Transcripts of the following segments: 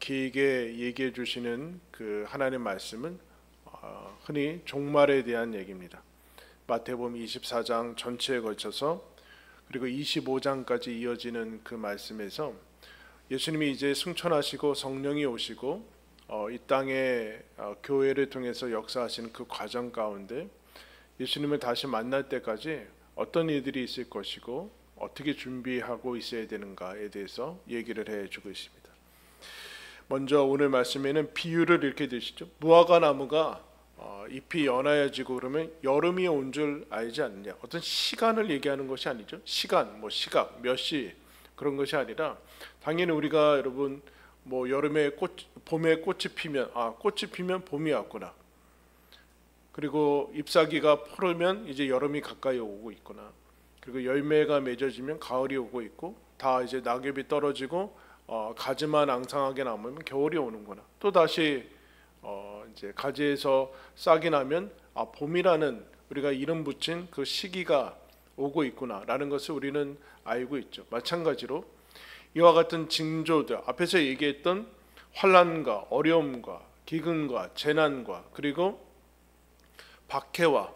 길게 얘기해 주시는 그 하나님 말씀은 흔히 종말에 대한 얘기입니다. 마태복음 24장 전체에 걸쳐서 그리고 25장까지 이어지는 그 말씀에서 예수님이 이제 승천하시고 성령이 오시고 이 땅에 교회를 통해서 역사하시는 그 과정 가운데 예수님을 다시 만날 때까지 어떤 일들이 있을 것이고 어떻게 준비하고 있어야 되는가에 대해서 얘기를 해주고 있습니다. 먼저 오늘 말씀에는 비유를 이렇게 드시죠. 무화과 나무가 잎이 연하여지고 그러면 여름이 온 줄 알지 않느냐. 어떤 시간을 얘기하는 것이 아니죠. 시간, 시각, 몇 시 그런 것이 아니라 당연히 우리가 여러분 여름에 봄에 꽃이 피면 꽃이 피면 봄이 왔구나. 그리고 잎사귀가 푸르면 이제 여름이 가까이 오고 있구나. 그리고 열매가 맺어지면 가을이 오고 있고 다 이제 낙엽이 떨어지고 가지만 앙상하게 남으면 겨울이 오는구나. 또 다시 이제 가지에서 싹이 나면 봄이라는 우리가 이름 붙인 그 시기가 오고 있구나라는 것을 우리는 알고 있죠. 마찬가지로 이와 같은 징조들 앞에서 얘기했던 환난과 어려움과 기근과 재난과 그리고 박해와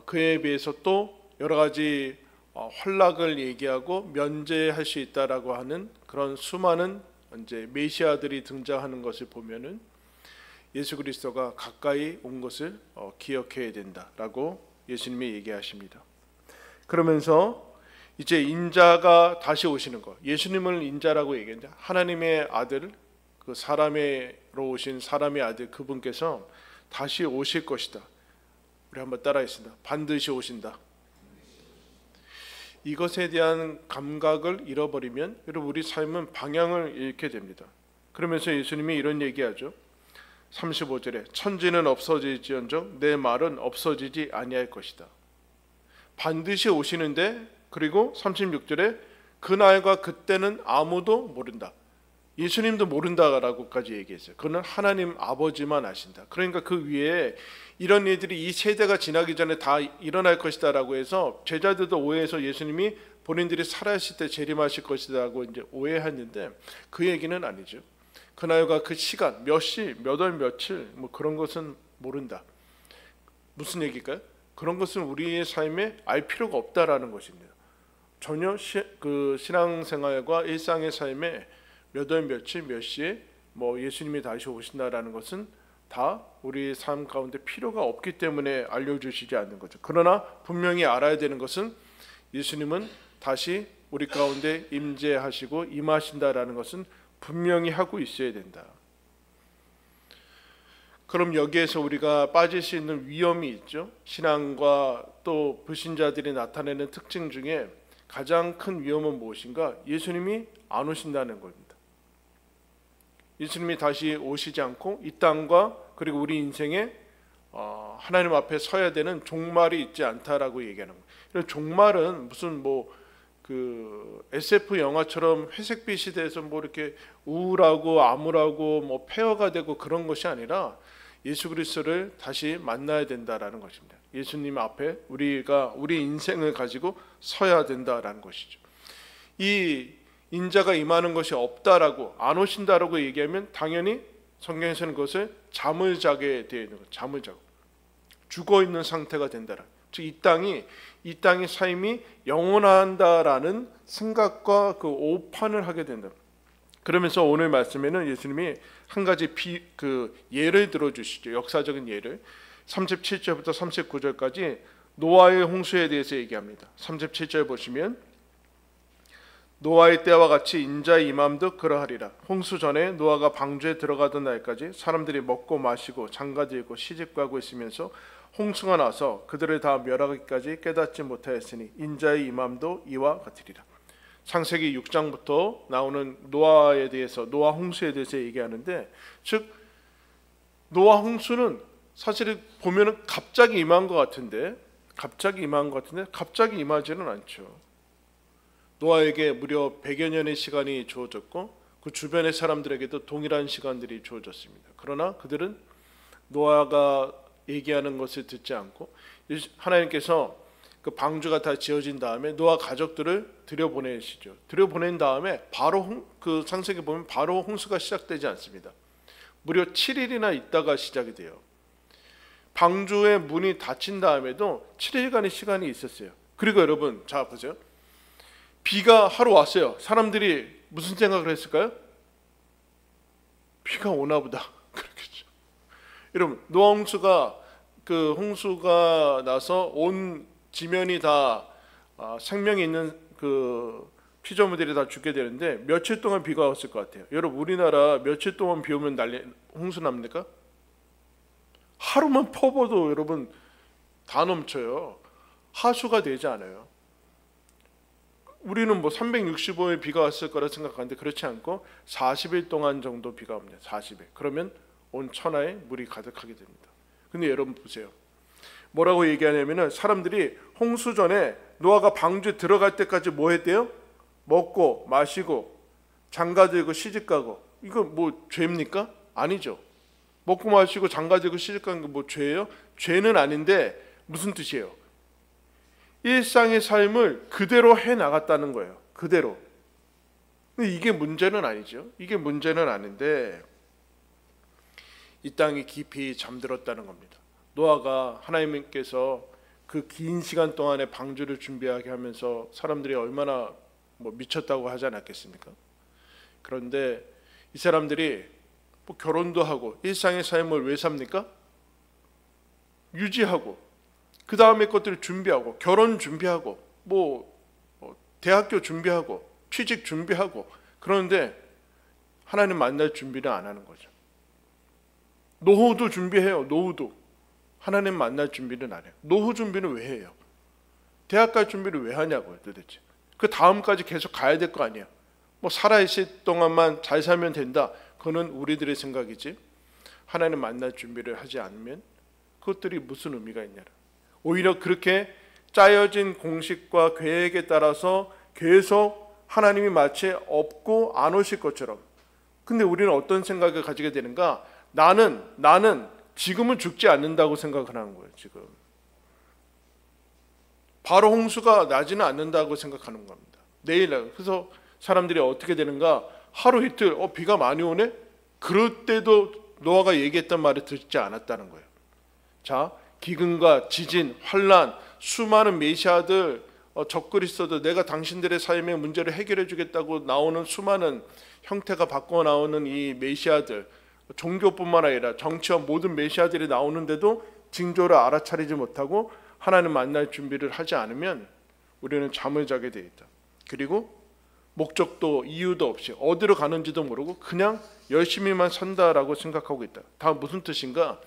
그에 비해서 또 여러 가지 환락을 얘기하고 면제할 수 있다라고 하는 그런 수많은 이제 메시아들이 등장하는 것을 보면은 예수 그리스도가 가까이 온 것을 기억해야 된다라고 예수님이 얘기하십니다. 그러면서 이제 인자가 다시 오시는 것, 예수님을 인자라고 얘기했는데 하나님의 아들, 그 사람으로 오신 사람의 아들 그분께서 다시 오실 것이다. 우리 한번 따라했습니다. 반드시 오신다. 이것에 대한 감각을 잃어버리면 여러분 우리 삶은 방향을 잃게 됩니다. 그러면서 예수님이 이런 얘기하죠. 35절에 천지는 없어질지언정 내 말은 없어지지 아니할 것이다. 반드시 오시는데 그리고 36절에 그날과 그때는 아무도 모른다. 예수님도 모른다라고까지 얘기했어요. 그는 하나님 아버지만 아신다. 그러니까 그 위에 이런 일들이 이 세대가 지나기 전에 다 일어날 것이다 라고 해서 제자들도 오해해서 예수님이 본인들이 살아있을 때 재림하실 것이다 라고 이제 오해했는데 그 얘기는 아니죠. 그날과 그 시간, 몇 시, 몇 월, 며칠 그런 것은 모른다. 무슨 얘기일까요? 그런 것은 우리의 삶에 알 필요가 없다라는 것입니다. 전혀 그 신앙생활과 일상의 삶에 몇 월, 며칠, 몇 시에 예수님이 다시 오신다라는 것은 다 우리 삶 가운데 필요가 없기 때문에 알려주시지 않는 거죠. 그러나 분명히 알아야 되는 것은 예수님은 다시 우리 가운데 임재하시고 임하신다라는 것은 분명히 하고 있어야 된다. 그럼 여기에서 우리가 빠질 수 있는 위험이 있죠. 신앙과 또 불신자들이 나타내는 특징 중에 가장 큰 위험은 무엇인가? 예수님이 안 오신다는 겁니다. 예수님이 다시 오시지 않고 이 땅과 그리고 우리 인생에 하나님 앞에 서야 되는 종말이 있지 않다라고 얘기하는 거예요. 종말은 무슨 그 SF 영화처럼 회색빛 시대에서 이렇게 우울하고 암울하고 폐허가 되고 그런 것이 아니라 예수 그리스도를 다시 만나야 된다라는 것입니다. 예수님 앞에 우리가 우리 인생을 가지고 서야 된다라는 것이죠. 이 인자가 임하는 것이 없다라고 안 오신다라고 얘기하면 당연히 성경에서는 그것을 잠을 자게 되는 거예요. 잠을 자고 죽어 있는 상태가 된다라. 즉 이 땅의 삶이 영원한다라는 생각과 그 오판을 하게 된다. 그러면서 오늘 말씀에는 예수님이 한 가지 예를 들어주시죠. 역사적인 예를 37절부터 39절까지 노아의 홍수에 대해서 얘기합니다. 37절 보시면 노아의 때와 같이 인자의 임함도 그러하리라. 홍수 전에 노아가 방주에 들어가던 날까지 사람들이 먹고 마시고 장가들고 시집가고 있으면서 홍수가 나서 그들을 다 멸하기까지 깨닫지 못하였으니 인자의 임함도 이와 같으리라. 창세기 6장부터 나오는 노아에 대해서 노아 홍수에 대해서 얘기하는데 즉 노아 홍수는 사실 보면은 갑자기 임한 것 같은데 갑자기 임하지는 않죠. 노아에게 무려 100여 년의 시간이 주어졌고 그 주변의 사람들에게도 동일한 시간들이 주어졌습니다. 그러나 그들은 노아가 얘기하는 것을 듣지 않고 하나님께서 그 방주가 다 지어진 다음에 노아 가족들을 들여보내시죠. 들여보낸 다음에 바로 그 창세기 보면 바로 홍수가 시작되지 않습니다. 무려 7일이나 있다가 시작이 돼요. 방주의 문이 닫힌 다음에도 7일간의 시간이 있었어요. 그리고 여러분, 자 보세요. 비가 하루 왔어요. 사람들이 무슨 생각을 했을까요? 비가 오나 보다. 그렇겠죠. 여러분, 노아 홍수가 나서 온 지면이 다 생명이 있는 그 피조물들이 다 죽게 되는데 며칠 동안 비가 왔을 것 같아요. 여러분, 우리나라 며칠 동안 비 오면 홍수 납니까? 하루만 퍼봐도 여러분 다 넘쳐요. 하수가 되지 않아요. 우리는 뭐 365일 비가 왔을 거라 생각하는데 그렇지 않고 40일 동안 정도 비가 옵니다. 40일. 그러면 온 천하에 물이 가득하게 됩니다. 근데 여러분 보세요. 뭐라고 얘기하냐면은 사람들이 홍수 전에 노아가 방주에 들어갈 때까지 뭐 했대요? 먹고 마시고 장가들고 시집가고. 이거 뭐 죄입니까? 아니죠. 먹고 마시고 장가들고 시집가는 게 뭐 죄예요? 죄는 아닌데 무슨 뜻이에요? 일상의 삶을 그대로 해 나갔다는 거예요. 그대로. 근데 이게 문제는 아니죠. 이게 문제는 아닌데 이 땅이 깊이 잠들었다는 겁니다. 노아가 하나님께서 그 긴 시간 동안에 방주를 준비하게 하면서 사람들이 얼마나 미쳤다고 하지 않았겠습니까? 그런데 이 사람들이 뭐 결혼도 하고 일상의 삶을 왜 삽니까? 유지하고 그 다음에 것들을 준비하고 결혼 준비하고 대학교 준비하고 취직 준비하고 그러는데 하나님 만날 준비를 안 하는 거죠. 노후도 준비해요. 노후도. 하나님 만날 준비는 안 해요. 노후 준비는 왜 해요? 대학 갈 준비를 왜 하냐고요 도대체. 그 다음까지 계속 가야 될 거 아니에요. 살아있을 동안만 잘 살면 된다. 그거는 우리들의 생각이지. 하나님 만날 준비를 하지 않으면 그것들이 무슨 의미가 있냐. 오히려 그렇게 짜여진 공식과 계획에 따라서 계속 하나님이 마치 없고 안 오실 것처럼. 근데 우리는 어떤 생각을 가지게 되는가? 나는 지금은 죽지 않는다고 생각을 하는 거예요. 지금 바로 홍수가 나지는 않는다고 생각하는 겁니다. 내일. 그래서 사람들이 어떻게 되는가? 하루 이틀 비가 많이 오네? 그럴 때도 노아가 얘기했던 말을 듣지 않았다는 거예요. 자, 기근과 지진, 환란, 수많은 메시아들 적그리스도들, 내가 당신들의 삶의 문제를 해결해 주겠다고 나오는 수많은 형태가 바꿔 나오는 이 메시아들, 종교뿐만 아니라 정치와 모든 메시아들이 나오는데도 징조를 알아차리지 못하고 하나님 만날 준비를 하지 않으면 우리는 잠을 자게 돼 있다. 그리고 목적도 이유도 없이 어디로 가는지도 모르고 그냥 열심히만 산다라고 생각하고 있다. 다 무슨 뜻인가?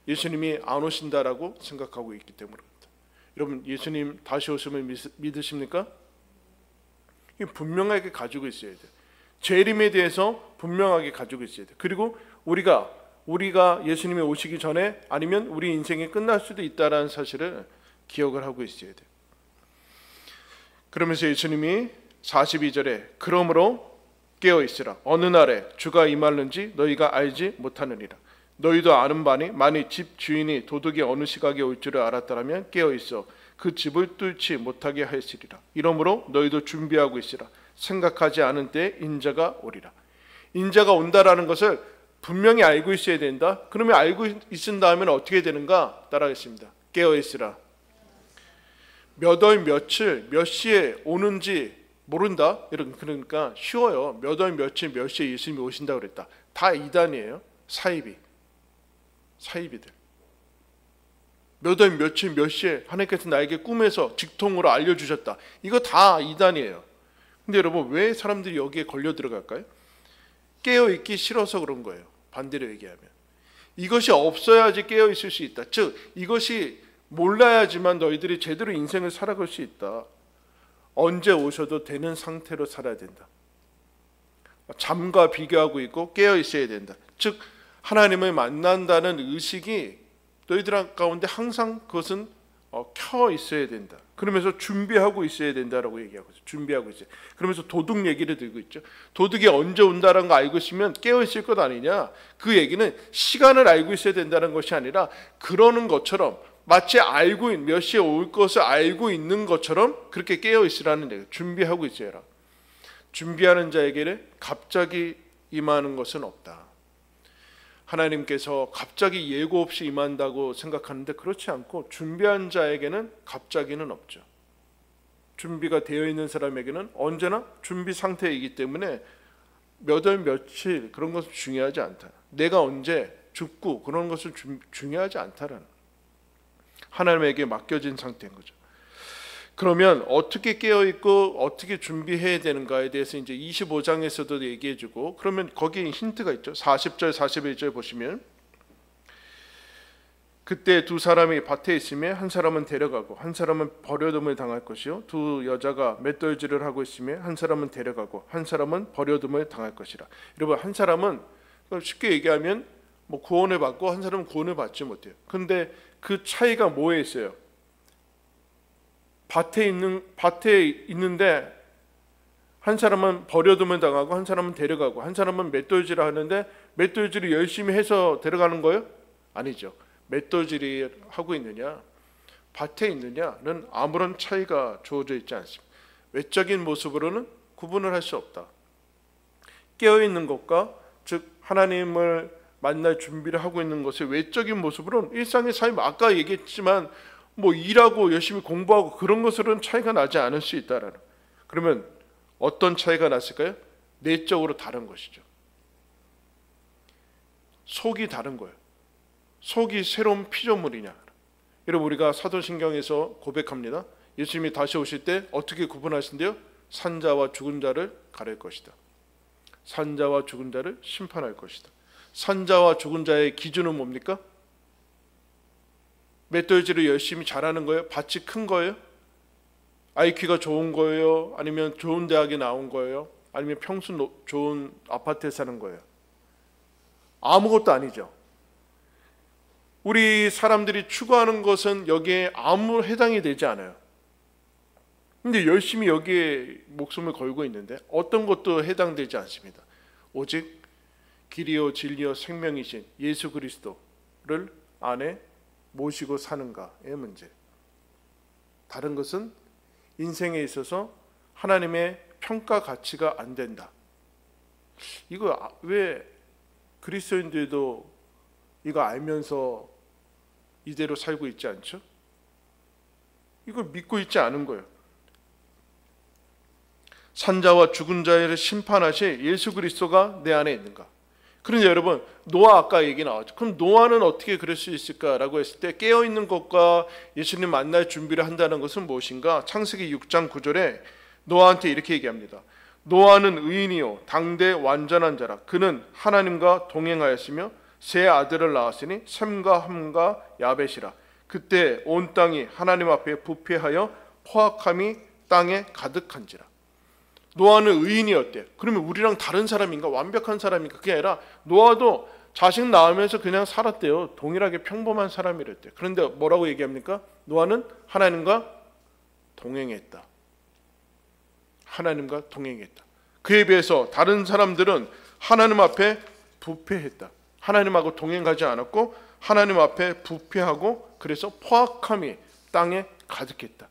예수님이 안 오신다라고 생각하고 있기 때문입니다. 여러분, 예수님 다시 오심을 믿으십니까? 분명하게 가지고 있어야 돼요. 재림에 대해서 분명하게 가지고 있어야 돼요. 그리고 우리가 예수님이 오시기 전에 아니면 우리 인생이 끝날 수도 있다라는 사실을 기억을 하고 있어야 돼요. 그러면서 예수님이 42절에 그러므로 깨어 있으라. 어느 날에 주가 임하는지 너희가 알지 못하느니라. 너희도 아는 바니 만일 집 주인이 도둑이 어느 시각에 올 줄을 알았더라면 깨어 있어 그 집을 뚫지 못하게 하시리라. 이러므로 너희도 준비하고 있으라. 생각하지 않은 때에 인자가 오리라. 인자가 온다라는 것을 분명히 알고 있어야 된다. 그러면 알고 있은 다음에 어떻게 되는가? 따라하겠습니다. 깨어 있으라. 몇 월 며칠 몇 시에 오는지 모른다. 그러니까 쉬워요. 몇 월 며칠 몇 시에 예수님이 오신다고 그랬다. 다 이단이에요. 사이비들. 몇 월 며칠 몇 시에 하나님께서 나에게 꿈에서 직통으로 알려주셨다. 이거 다 이단이에요. 근데 여러분, 왜 사람들이 여기에 걸려 들어갈까요? 깨어있기 싫어서 그런 거예요. 반대로 얘기하면 이것이 없어야지 깨어있을 수 있다. 즉 이것이 몰라야지만 너희들이 제대로 인생을 살아갈 수 있다. 언제 오셔도 되는 상태로 살아야 된다. 잠과 비교하고 있고 깨어있어야 된다. 즉 하나님을 만난다는 의식이 너희들 가운데 항상 그것은 켜 있어야 된다. 그러면서 준비하고 있어야 된다라고 얘기하고 있어요. 준비하고 있어요. 그러면서 도둑 얘기를 들고 있죠. 도둑이 언제 온다는 거 알고 있으면 깨어 있을 것 아니냐. 그 얘기는 시간을 알고 있어야 된다는 것이 아니라 그러는 것처럼 마치 몇 시에 올 것을 알고 있는 것처럼 그렇게 깨어 있으라는 얘기예요. 준비하고 있어라. 준비하는 자에게는 갑자기 임하는 것은 없다. 하나님께서 갑자기 예고 없이 임한다고 생각하는데 그렇지 않고 준비한 자에게는 갑자기는 없죠. 준비가 되어 있는 사람에게는 언제나 준비 상태이기 때문에 몇 월 며칠 그런 것은 중요하지 않다. 내가 언제 죽고 그런 것은 중요하지 않다라는, 하나님에게 맡겨진 상태인 거죠. 그러면 어떻게 깨어있고 어떻게 준비해야 되는가에 대해서 이제 25장에서도 얘기해주고, 그러면 거기에 힌트가 있죠. 40절 41절 보시면, 그때 두 사람이 밭에 있으며 한 사람은 데려가고 한 사람은 버려둠을 당할 것이요, 두 여자가 맷돌질을 하고 있으며 한 사람은 데려가고 한 사람은 버려둠을 당할 것이라. 여러분, 한 사람은 쉽게 얘기하면 뭐 구원을 받고 한 사람은 구원을 받지 못해요. 근데 그 차이가 뭐에 있어요? 밭에 있는데 한 사람은 버려둠을 당하고 한 사람은 데려가고 한 사람은 맷돌질을 하는데, 맷돌질을 열심히 해서 데려가는 거예요? 아니죠. 맷돌질이 하고 있느냐 밭에 있느냐는 아무런 차이가 주어져 있지 않습니다. 외적인 모습으로는 구분을 할 수 없다. 깨어있는 것과, 즉 하나님을 만날 준비를 하고 있는 것의 외적인 모습으로는 일상의 삶, 아까 얘기했지만 뭐 일하고 열심히 공부하고 그런 것으로는 차이가 나지 않을 수 있다라는. 그러면 어떤 차이가 났을까요? 내적으로 다른 것이죠. 속이 다른 거예요. 속이 새로운 피조물이냐. 여러분, 우리가 사도신경에서 고백합니다. 예수님이 다시 오실 때 어떻게 구분하신대요? 산자와 죽은 자를 가릴 것이다. 산자와 죽은 자를 심판할 것이다. 산자와 죽은 자의 기준은 뭡니까? 맷돌질을 열심히 잘하는 거예요? 밭이 큰 거예요? IQ가 좋은 거예요? 아니면 좋은 대학에 나온 거예요? 아니면 평수 좋은 아파트에 사는 거예요? 아무것도 아니죠. 우리 사람들이 추구하는 것은 여기에 아무 해당이 되지 않아요. 근데 열심히 여기에 목숨을 걸고 있는데 어떤 것도 해당되지 않습니다. 오직 길이요 진리요 생명이신 예수 그리스도를 안에 모시고 사는가의 문제. 다른 것은 인생에 있어서 하나님의 평가 가치가 안 된다. 이거 왜 그리스도인들도 이거 알면서 이대로 살고 있지 않죠? 이걸 믿고 있지 않은 거예요. 산자와 죽은 자를 심판하실 예수 그리스도가 내 안에 있는가? 그런데 여러분, 노아 아까 얘기 나왔죠. 그럼 노아는 어떻게 그럴 수 있을까라고 했을 때 깨어있는 것과 예수님 만날 준비를 한다는 것은 무엇인가? 창세기 6장 9절에 노아한테 이렇게 얘기합니다. 노아는 의인이요 당대 완전한 자라. 그는 하나님과 동행하였으며 세 아들을 낳았으니 셈과 함과 야벳이라. 그때 온 땅이 하나님 앞에 부패하여 포악함이 땅에 가득한지라. 노아는 의인이었대요. 그러면 우리랑 다른 사람인가? 완벽한 사람인가? 그게 아니라 노아도 자식 낳으면서 그냥 살았대요. 동일하게 평범한 사람이랬대요. 그런데 뭐라고 얘기합니까? 노아는 하나님과 동행했다. 하나님과 동행했다. 그에 비해서 다른 사람들은 하나님 앞에 부패했다. 하나님하고 동행하지 않았고 하나님 앞에 부패하고, 그래서 포악함이 땅에 가득했다.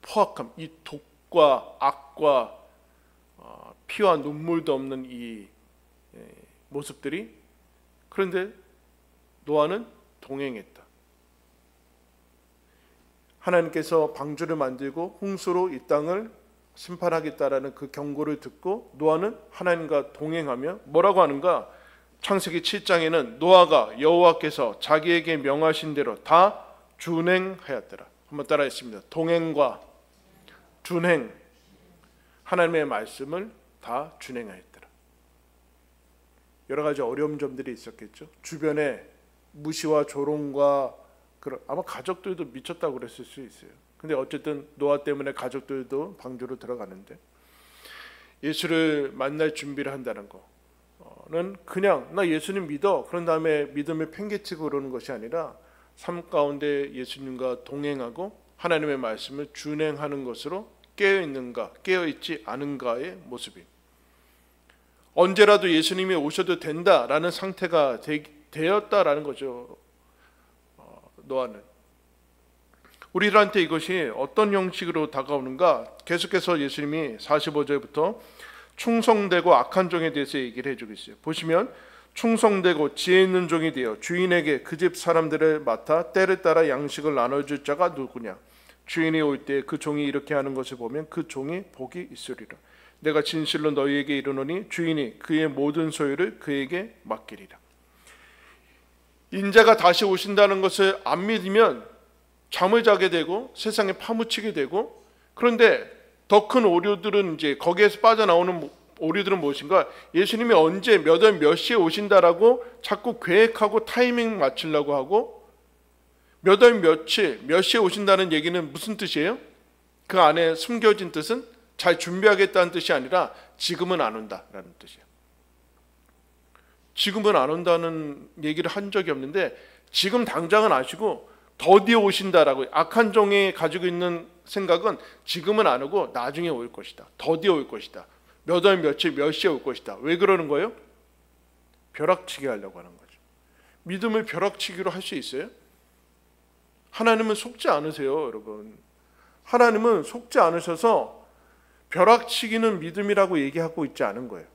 포악함, 이 독과 악과 피와 눈물도 없는 이 모습들이. 그런데 노아는 동행했다. 하나님께서 방주를 만들고 홍수로 이 땅을 심판하겠다라는 그 경고를 듣고 노아는 하나님과 동행하며 뭐라고 하는가? 창세기 7장에는 노아가 여호와께서 자기에게 명하신 대로 다 준행하였더라. 한번 따라 했습니다. 동행과 준행, 하나님의 말씀을 다 준행하였더라. 여러 가지 어려운 점들이 있었겠죠. 주변에 무시와 조롱과 아마 가족들도 미쳤다고 그랬을 수 있어요. 근데 어쨌든 노아 때문에 가족들도 방주로 들어가는데, 예수를 만날 준비를 한다는 거는 그냥 나 예수님 믿어 그런 다음에 믿음을 팽개치고 그러는 것이 아니라 삶 가운데 예수님과 동행하고 하나님의 말씀을 준행하는 것으로 깨어있는가 깨어있지 않은가의 모습이, 언제라도 예수님이 오셔도 된다라는 상태가 되었다라는 거죠. 노아는. 우리들한테 이것이 어떤 형식으로 다가오는가? 계속해서 예수님이 45절부터 충성되고 악한 종에 대해서 얘기를 해주고 있어요. 보시면 충성되고 지혜 있는 종이 되어 주인에게 그 집 사람들을 맡아 때를 따라 양식을 나눠줄 자가 누구냐? 주인이 올 때 그 종이 이렇게 하는 것을 보면 그 종이 복이 있으리라. 내가 진실로 너희에게 이르노니 주인이 그의 모든 소유를 그에게 맡기리라. 인자가 다시 오신다는 것을 안 믿으면 잠을 자게 되고 세상에 파묻히게 되고, 그런데 더 큰 오류들은 이제 거기에서 빠져나오는 오류들은 무엇인가? 예수님이 언제 몇 월 몇 시에 오신다라고 자꾸 계획하고 타이밍 맞추려고 하고, 몇 월 며칠 몇 시에 오신다는 얘기는 무슨 뜻이에요? 그 안에 숨겨진 뜻은 잘 준비하겠다는 뜻이 아니라 지금은 안 온다라는 뜻이에요. 지금은 안 온다는 얘기를 한 적이 없는데 지금 당장은 아시고 더디어 오신다라고. 악한 종이 가지고 있는 생각은 지금은 안 오고 나중에 올 것이다. 더디어 올 것이다. 몇 월 며칠 몇 시에 올 것이다. 왜 그러는 거예요? 벼락치기 하려고 하는 거죠. 믿음을 벼락치기로 할 수 있어요? 하나님은 속지 않으세요, 여러분. 하나님은 속지 않으셔서 벼락치기는 믿음이라고 얘기하고 있지 않은 거예요.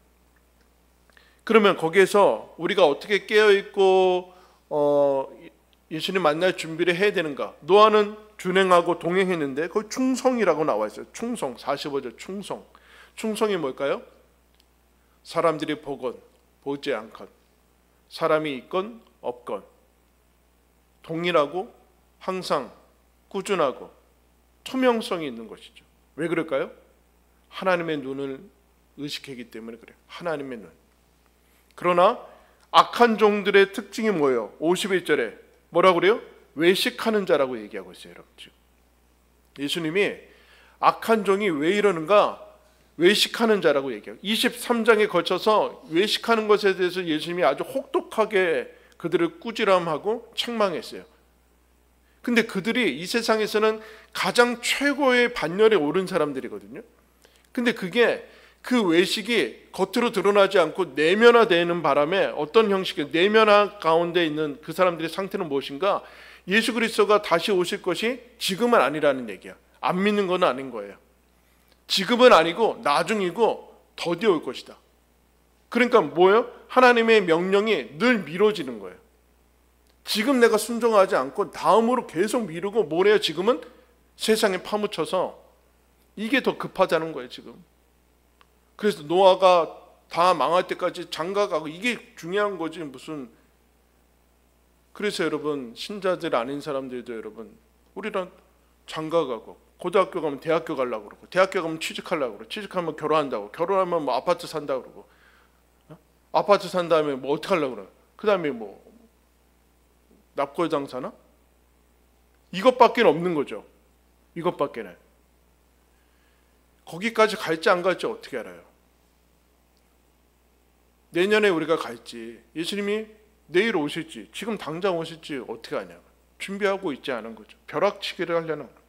그러면 거기에서 우리가 어떻게 깨어있고 예수님 만날 준비를 해야 되는가? 노아는 준행하고 동행했는데 거기 충성이라고 나와 있어요. 충성, 45절 충성. 충성이 뭘까요? 사람들이 보건 보지 않건, 사람이 있건 없건 동일하고 항상 꾸준하고 투명성이 있는 것이죠. 왜 그럴까요? 하나님의 눈을 의식하기 때문에 그래요. 하나님의 눈. 그러나 악한 종들의 특징이 뭐예요? 51절에 뭐라고 그래요? 외식하는 자라고 얘기하고 있어요, 여러분. 지금 예수님이 악한 종이 왜 이러는가? 외식하는 자라고 얘기해요. 23장에 걸쳐서 외식하는 것에 대해서 예수님이 아주 혹독하게 그들을 꾸지람하고 책망했어요. 근데 그들이 이 세상에서는 가장 최고의 반열에 오른 사람들이거든요. 근데 그게 그 외식이 겉으로 드러나지 않고 내면화되는 바람에 어떤 형식의 내면화 가운데 있는 그 사람들의 상태는 무엇인가? 예수 그리스도가 다시 오실 것이 지금은 아니라는 얘기야. 안 믿는 건 아닌 거예요. 지금은 아니고 나중이고 더디어 올 것이다. 그러니까 뭐예요? 하나님의 명령이 늘 미뤄지는 거예요. 지금 내가 순종하지 않고 다음으로 계속 미루고 뭐래요? 지금은 세상에 파묻혀서 이게 더 급하다는 거예요, 지금. 그래서 노아가 다 망할 때까지 장가가고 이게 중요한 거지 무슨. 그래서 여러분 신자들 아닌 사람들도 여러분 우리랑 장가가고 고등학교 가면 대학교 가려고 그러고 대학교 가면 취직하려고 그러고 취직하면 결혼한다고 결혼하면 뭐 아파트 산다고 그러고 아파트 산 다음에 뭐 어떻게 하려고 그러고 그 다음에 뭐 납골당 사나? 이것밖에 없는 거죠. 이것밖에는. 거기까지 갈지 안 갈지 어떻게 알아요? 내년에 우리가 갈지 예수님이 내일 오실지 지금 당장 오실지 어떻게 아냐? 준비하고 있지 않은 거죠. 벼락치기를 하려는 거예요.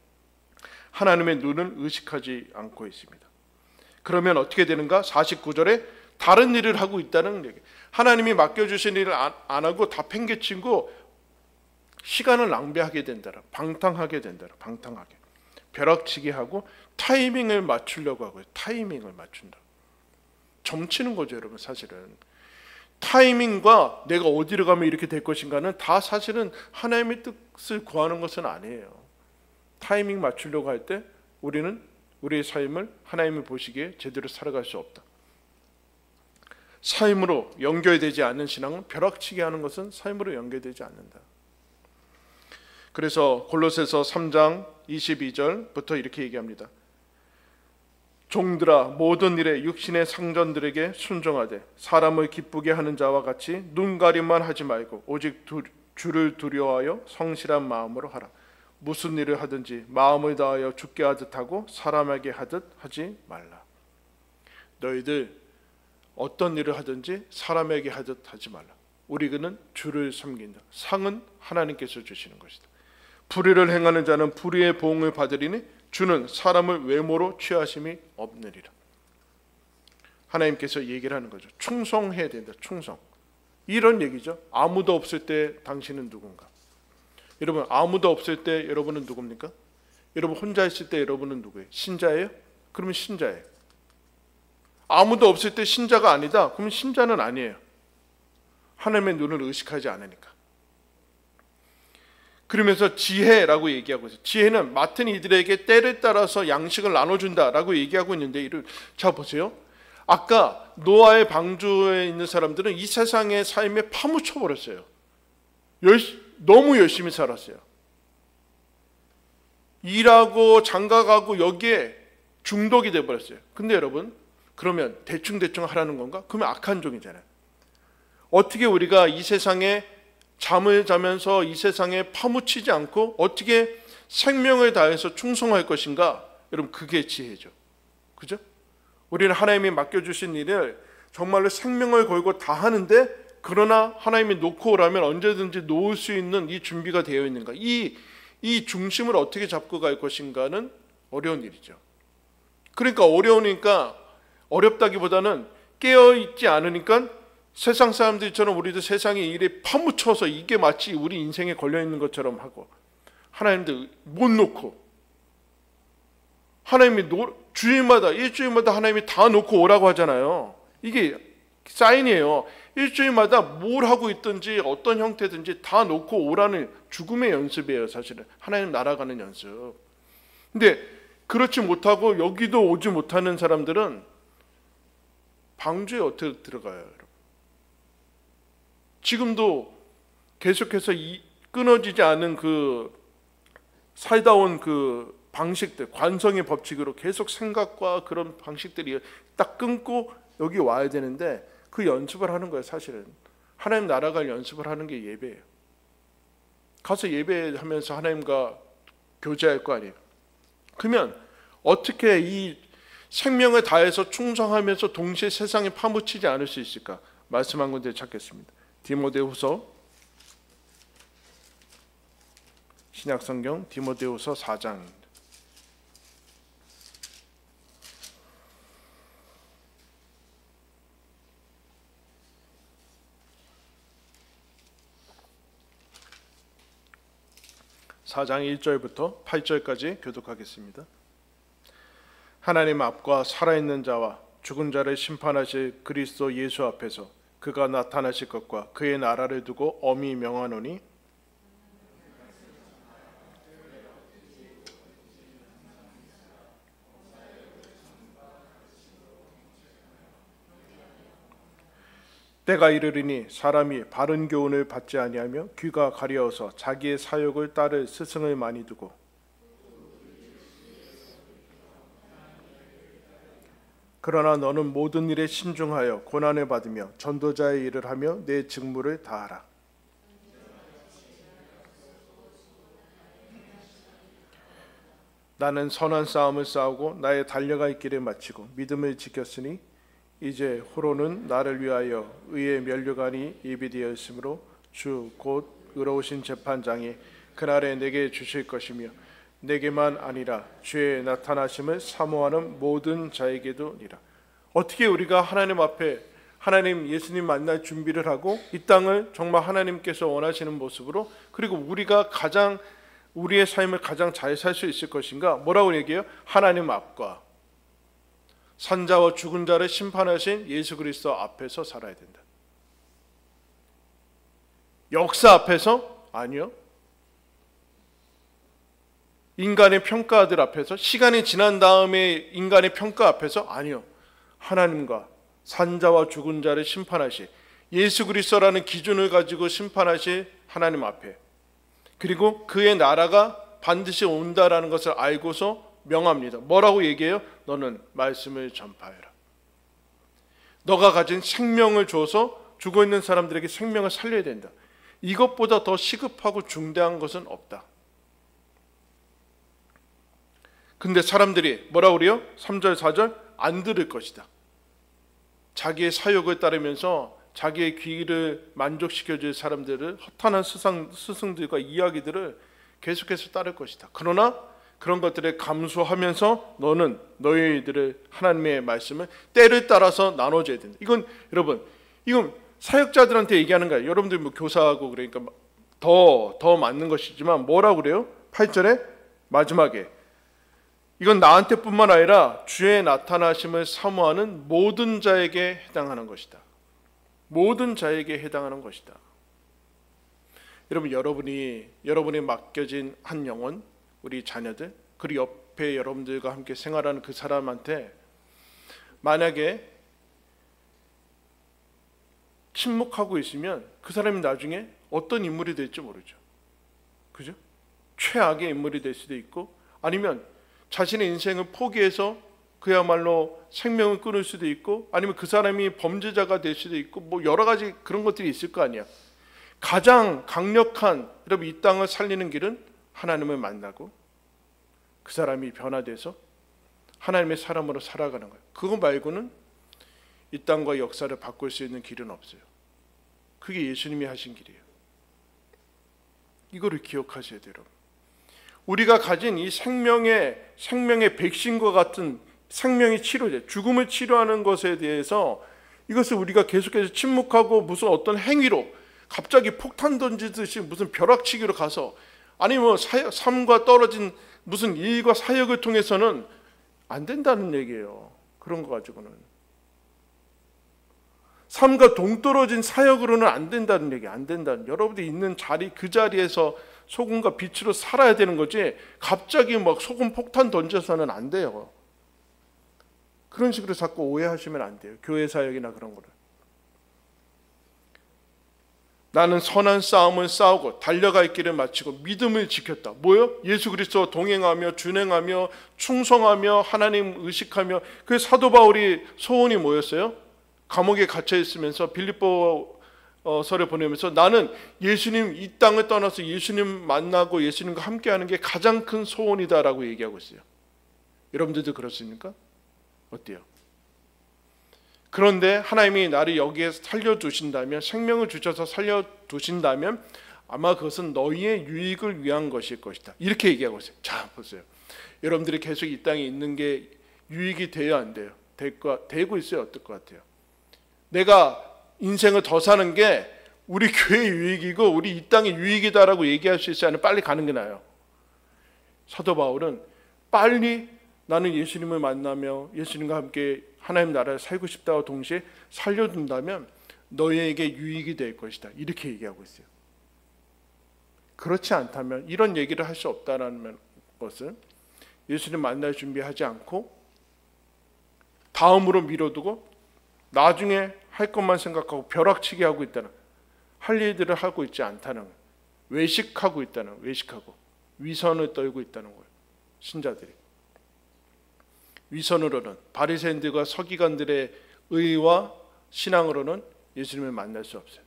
하나님의 눈은 의식하지 않고 있습니다. 그러면 어떻게 되는가? 49절에 다른 일을 하고 있다는 얘기. 하나님이 맡겨주신 일을 안 하고 다 팽개치고 시간을 낭비하게 된다라. 방탕하게 된다라. 방탕하게. 벼락치기 하고 타이밍을 맞추려고 하고요. 타이밍을 맞춘다. 점치는 거죠, 여러분. 사실은 타이밍과 내가 어디로 가면 이렇게 될 것인가는 다 사실은 하나님의 뜻을 구하는 것은 아니에요. 타이밍 맞추려고 할 때 우리는 우리의 삶을 하나님이 보시기에 제대로 살아갈 수 없다. 삶으로 연결되지 않는 신앙은 벼락치기 하는 것은 삶으로 연결되지 않는다. 그래서 골로새서 3장 22절부터 이렇게 얘기합니다. 종들아 모든 일에 육신의 상전들에게 순종하되 사람을 기쁘게 하는 자와 같이 눈가림만 하지 말고 오직 주를 두려워하여 성실한 마음으로 하라. 무슨 일을 하든지 마음을 다하여 주께 하듯 하고 사람에게 하듯 하지 말라. 너희들 어떤 일을 하든지 사람에게 하듯 하지 말라. 우리는 주를 섬긴다. 상은 하나님께서 주시는 것이다. 불의를 행하는 자는 불의의 보응을 받으리니 주는 사람을 외모로 취하심이 없느니라. 하나님께서 얘기를 하는 거죠. 충성해야 된다. 충성. 이런 얘기죠. 아무도 없을 때 당신은 누군가. 여러분 아무도 없을 때 여러분은 누굽니까? 여러분 혼자 있을 때 여러분은 누구예요? 신자예요? 그러면 신자예요. 아무도 없을 때 신자가 아니다. 그러면 신자는 아니에요. 하나님의 눈을 의식하지 않으니까. 그러면서 지혜라고 얘기하고 있어요. 지혜는 맡은 이들에게 때를 따라서 양식을 나눠준다라고 얘기하고 있는데, 자 보세요. 아까 노아의 방주에 있는 사람들은 이 세상의 삶에 파묻혀 버렸어요. 너무 열심히 살았어요. 일하고 장가가고 여기에 중독이 돼버렸어요. 근데 여러분, 그러면 대충 하라는 건가? 그러면 악한 종이잖아요. 어떻게 우리가 이 세상에 잠을 자면서 이 세상에 파묻히지 않고 어떻게 생명을 다해서 충성할 것인가? 여러분, 그게 지혜죠. 그죠? 우리는 하나님이 맡겨주신 일을 정말로 생명을 걸고 다 하는데, 그러나 하나님이 놓고 오라면 언제든지 놓을 수 있는 이 준비가 되어 있는가? 이 중심을 어떻게 잡고 갈 것인가는 어려운 일이죠. 그러니까 어려우니까, 어렵다기보다는 깨어있지 않으니까 세상 사람들처럼 우리도 세상의 일에 파묻혀서 이게 마치 우리 인생에 걸려있는 것처럼 하고, 하나님도 못 놓고, 하나님이 주일마다 일주일마다 하나님이 다 놓고 오라고 하잖아요. 이게 사인이에요. 일주일마다 뭘 하고 있든지 어떤 형태든지 다 놓고 오라는 죽음의 연습이에요. 사실은 하나님 날아가는 연습. 근데 그렇지 못하고 여기도 오지 못하는 사람들은 방주에 어떻게 들어가요, 여러분? 지금도 계속해서 끊어지지 않은 그 살다온 그 방식들, 관성의 법칙으로 계속 생각과 그런 방식들이 딱 끊고 여기 와야 되는데, 그 연습을 하는 거예요. 사실은 하나님 날아갈 연습을 하는 게 예배예요. 가서 예배하면서 하나님과 교제할 거 아니에요. 그러면 어떻게 이 생명을 다해서 충성하면서 동시에 세상에 파묻히지 않을 수 있을까? 말씀 한 군데 찾겠습니다. 디모데후서, 신약성경 디모데후서 4장입니다. (4장) 1절부터 8절까지 교독하겠습니다. 하나님 앞과 살아있는 자와 죽은 자를 심판하실 그리스도 예수 앞에서 그가 나타나실 것과 그의 나라를 두고 엄히 명하노니, 때가 이르리니 사람이 바른 교훈을 받지 아니하며 귀가 가려워서 자기의 사욕을 따를 스승을 많이 두고, 그러나 너는 모든 일에 신중하여 고난을 받으며 전도자의 일을 하며 내 직무를 다하라. 나는 선한 싸움을 싸우고 나의 달려갈 길을 마치고 믿음을 지켰으니 이제 호로는 나를 위하여 의의 면류관이 예비되어 있으므로 주 곧 의로우신 재판장이 그날에 내게 주실 것이며 내게만 아니라 주의 나타나심을 사모하는 모든 자에게도니라. 어떻게 우리가 하나님 앞에 하나님 예수님 만날 준비를 하고 이 땅을 정말 하나님께서 원하시는 모습으로, 그리고 우리가 가장 우리의 삶을 가장 잘 살 수 있을 것인가? 뭐라고 얘기해요? 하나님 앞과 산자와 죽은 자를 심판하신 예수 그리스도 앞에서 살아야 된다. 역사 앞에서? 아니요. 인간의 평가들 앞에서? 시간이 지난 다음에 인간의 평가 앞에서? 아니요. 하나님과 산자와 죽은 자를 심판하실 예수 그리스도라는 기준을 가지고 심판하실 하나님 앞에, 그리고 그의 나라가 반드시 온다라는 것을 알고서 명합니다. 뭐라고 얘기해요? 너는 말씀을 전파해라. 너가 가진 생명을 줘서 죽어있는 사람들에게 생명을 살려야 된다. 이것보다 더 시급하고 중대한 것은 없다. 근데 사람들이 뭐라고 그래요? 3절 4절 안 들을 것이다. 자기의 사욕을 따르면서 자기의 귀를 만족시켜줄 사람들을, 허탄한 스승들과 이야기들을 계속해서 따를 것이다. 그러나 그런 것들에 감수하면서 너는 너희들을 하나님의 말씀을 때를 따라서 나눠줘야 된다. 이건 여러분, 이건 사역자들한테 얘기하는 거예요. 여러분들 뭐 교사하고 그러니까 더 맞는 것이지만 뭐라고 그래요? 8절에 마지막에 이건 나한테뿐만 아니라 주의 나타나심을 사모하는 모든 자에게 해당하는 것이다. 모든 자에게 해당하는 것이다. 여러분, 여러분이 맡겨진 한 영혼, 우리 자녀들, 그리고 옆에 여러분들과 함께 생활하는 그 사람한테 만약에 침묵하고 있으면 그 사람이 나중에 어떤 인물이 될지 모르죠. 그죠? 최악의 인물이 될 수도 있고, 아니면 자신의 인생을 포기해서 그야말로 생명을 끊을 수도 있고, 아니면 그 사람이 범죄자가 될 수도 있고, 뭐 여러 가지 그런 것들이 있을 거 아니야. 가장 강력한, 여러분, 이 땅을 살리는 길은 하나님을 만나고 그 사람이 변화돼서 하나님의 사람으로 살아가는 거예요. 그거 말고는 이 땅과 역사를 바꿀 수 있는 길은 없어요. 그게 예수님이 하신 길이에요. 이거를 기억하셔야 돼요, 여러분. 우리가 가진 이 생명의 백신과 같은 생명의 치료제, 죽음을 치료하는 것에 대해서 이것을 우리가 계속해서 침묵하고 무슨 어떤 행위로 갑자기 폭탄 던지듯이 무슨 벼락치기로 가서, 아니면 삶과 떨어진 무슨 일과 사역을 통해서는 안 된다는 얘기예요. 그런 거 가지고는 삶과 동떨어진 사역으로는 안 된다는 얘기. 안 된다는, 여러분들이 있는 자리, 그 자리에서 소금과 빛으로 살아야 되는 거지, 갑자기 막 소금 폭탄 던져서는 안 돼요. 그런 식으로 자꾸 오해하시면 안 돼요. 교회 사역이나 그런 거를. 나는 선한 싸움을 싸우고 달려갈 길을 마치고 믿음을 지켰다. 뭐요? 예수 그리스도와 동행하며 준행하며 충성하며 하나님 의식하며. 그 사도 바울이 소원이 뭐였어요? 감옥에 갇혀 있으면서 빌립보서를 보내면서 나는 예수님, 이 땅을 떠나서 예수님 만나고 예수님과 함께하는 게 가장 큰 소원이다라고 얘기하고 있어요. 여러분들도 그렇습니까? 어때요? 그런데 하나님이 나를 여기에 살려두신다면, 생명을 주셔서 살려두신다면 아마 그것은 너희의 유익을 위한 것일 것이다. 이렇게 얘기하고 있어요. 자, 보세요. 여러분들이 계속 이 땅에 있는 게 유익이 돼요, 안 돼요? 되고 있어요? 어떨 것 같아요? 내가 인생을 더 사는 게 우리 교회의 유익이고 우리 이 땅의 유익이다라고 얘기할 수 있어야 하는, 빨리 가는 게 나아요. 사도 바울은 빨리 나는 예수님을 만나며 예수님과 함께 하나님 나라에 살고 싶다와 동시에 살려둔다면 너희에게 유익이 될 것이다. 이렇게 얘기하고 있어요. 그렇지 않다면, 이런 얘기를 할 수 없다는 것은 예수님 만날 준비하지 않고 다음으로 미뤄두고 나중에 할 것만 생각하고 벼락치기 하고 있다는, 할 일들을 하고 있지 않다는 거예요. 외식하고 있다는, 외식하고 위선을 떨고 있다는 거예요. 신자들이 위선으로는, 바리새인들과 서기관들의 의와 신앙으로는 예수님을 만날 수 없어요.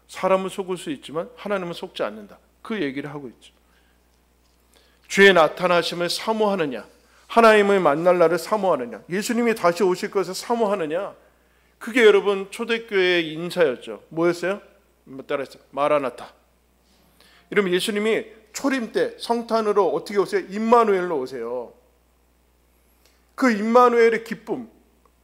사람은 속을 수 있지만 하나님은 속지 않는다. 그 얘기를 하고 있죠. 주의 나타나심을 사모하느냐, 하나님을 만날 날을 사모하느냐, 예수님이 다시 오실 것을 사모하느냐. 그게 여러분 초대교회의 인사였죠. 뭐였어요? 따라했어요. 마라나타. 이러면 예수님이 초림 때 성탄으로 어떻게 오세요? 임마누엘로 오세요. 그 임마누엘의 기쁨,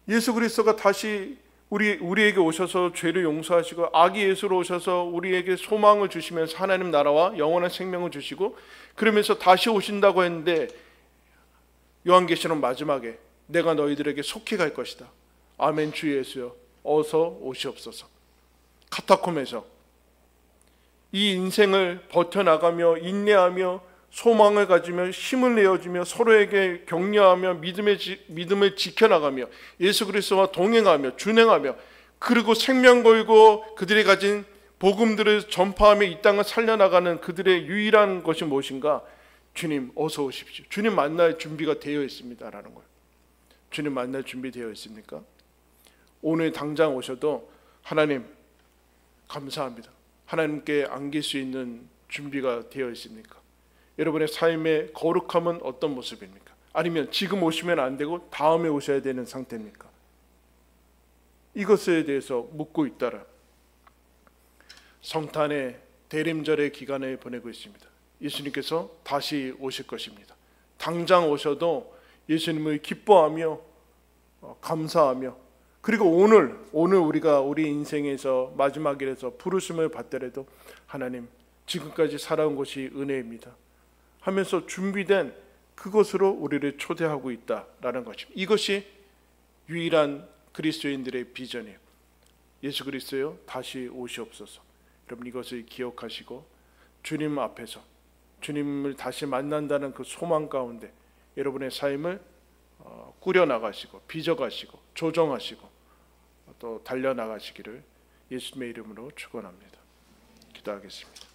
예수 그리스도가 다시 우리에게 오셔서 죄를 용서하시고 아기 예수로 오셔서 우리에게 소망을 주시면서 하나님 나라와 영원한 생명을 주시고, 그러면서 다시 오신다고 했는데 요한계시록 마지막에 내가 너희들에게 속히 갈 것이다. 아멘. 주 예수여 어서 오시옵소서. 카타콤에서 이 인생을 버텨나가며 인내하며 소망을 가지며 힘을 내어주며 서로에게 격려하며 믿음을 지켜나가며 예수 그리스도와 동행하며 준행하며, 그리고 생명 걸고 그들이 가진 복음들을 전파하며 이 땅을 살려나가는 그들의 유일한 것이 무엇인가? 주님 어서 오십시오. 주님 만날 준비가 되어 있습니다라는 거예요. 주님 만날 준비되어 있습니까? 오늘 당장 오셔도 하나님 감사합니다. 하나님께 안길 수 있는 준비가 되어 있습니까? 여러분의 삶의 거룩함은 어떤 모습입니까? 아니면 지금 오시면 안 되고 다음에 오셔야 되는 상태입니까? 이것에 대해서 묻고 있다라 성탄의 대림절의 기간을 보내고 있습니다. 예수님께서 다시 오실 것입니다. 당장 오셔도 예수님을 기뻐하며 감사하며 그리고 오늘 우리가 우리 인생에서 마지막일에서 부르심을 받더라도 하나님 지금까지 살아온 것이 은혜입니다 하면서 준비된 그것으로 우리를 초대하고 있다라는 것입니다. 이것이 유일한 그리스도인들의 비전이에요. 예수 그리스도요 다시 오시옵소서. 여러분 이것을 기억하시고 주님 앞에서 주님을 다시 만난다는 그 소망 가운데 여러분의 삶을 꾸려나가시고 빚어가시고 조정하시고 또 달려나가시기를 예수님의 이름으로 축원합니다. 기도하겠습니다.